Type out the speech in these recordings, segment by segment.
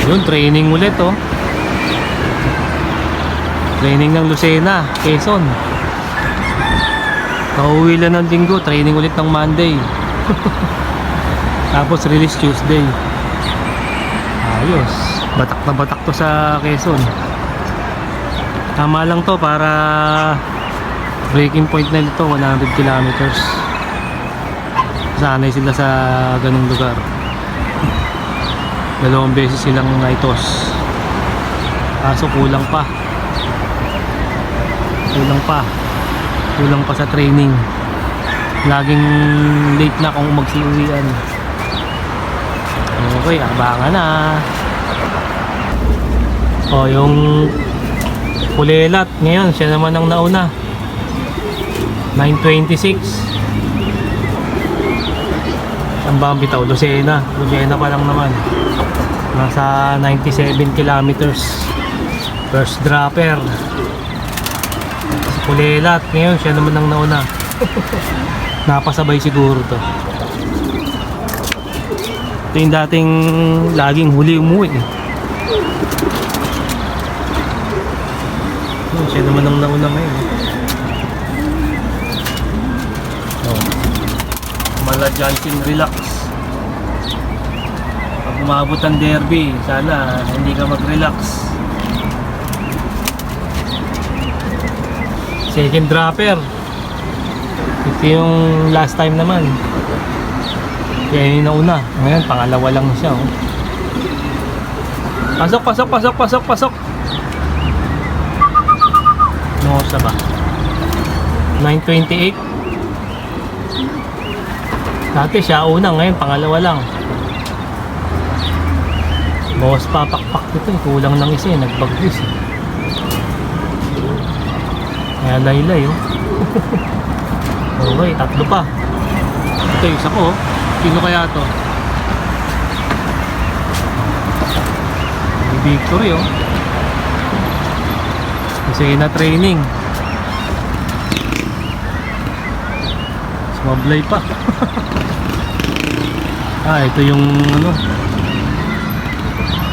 Yun, training ulit oh. Training ng Lucena, Quezon. Pauwi lang ng Linggo, training ulit ng Monday. Tapos release Tuesday. Ayos. Batak na batak to sa Quezon. Tama lang to para breaking point na nito, 100 kilometers. Sanay sila sa ganung lugar. Dalawang beses silang naitos. Kaso kulang pa. Kulang pa sa training. Laging late na kung magsiuwian. Okay, abangan na. O, yung Pulelat ngayon, siya naman ang nauna. 9:26. Ang bang bitaw? Lucena pa lang naman. Nasa 97 kilometers. First dropper. Pulelat ngayon, siya naman ang nauna. Napasabay siguro to. Ito yung dating laging huli umuwi eh. Siya naman ang nauna ngayon. Oh. Mala Johnson, relax. Pag umabot ang derby, sana hindi ka mag-relax. Second dropper. Ito yung last time naman. Kaya yun nauna. Ngayon pangalawa lang siya oh. Pasok. No, sa ba? 9:28. Dati siya una, ngayon pangalawa lang. Bawas papakpak dito, kulang ng isa eh, nagbaglis eh. Kaya laylay oh. Okay, tatlo pa. Ito isa ko oh. Sino kaya to? May victory oh. Kasi na training. Sumablay pa. Ito yung ano.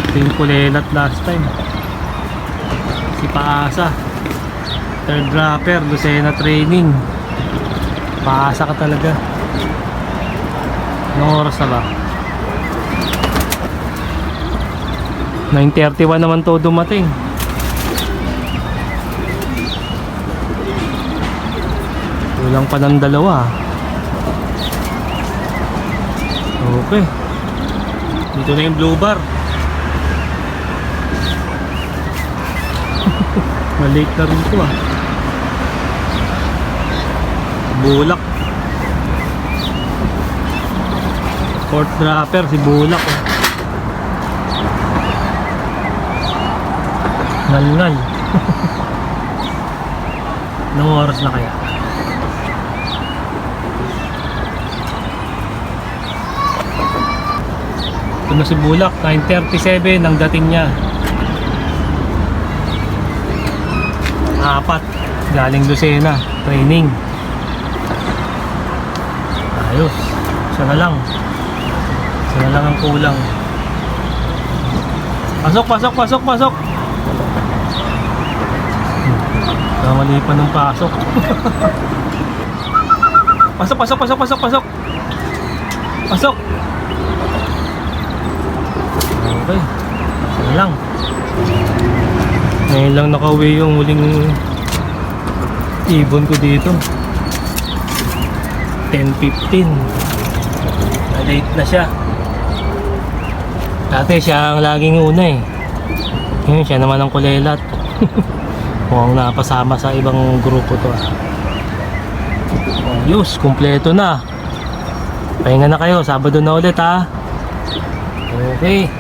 Ito yung Pulelat last time. Si Paasa. Third dropper, Lucena training. Paasa ka talaga. Anong oras na ba? 9:31 naman to dumating. Kulang pa ng dalawa. Okay. Dito na yung blue bar. Malate na rin ito ah. Bulak. Fourth dropper si Bulak oh. Ngal-ngal. Anong oras na kaya? Ito na si Bulak, 9:37 ang dating niya. Apat, galing Lucena, training. Ayos, isa na lang ang kulang. Pasok. Kamali pa ng pasok. Pasok. Okay, isa lang. Ngayon lang nakauwi yung huling ibon ko dito. 10:15. Na-late na siya. Dati siya ang laging una eh. Ngayon siya naman ang Pulelat. Mukhang napasama sa ibang grupo to ah. Ayos, kumpleto na. Pahinga na kayo, Sabado na ulit ha. Okay.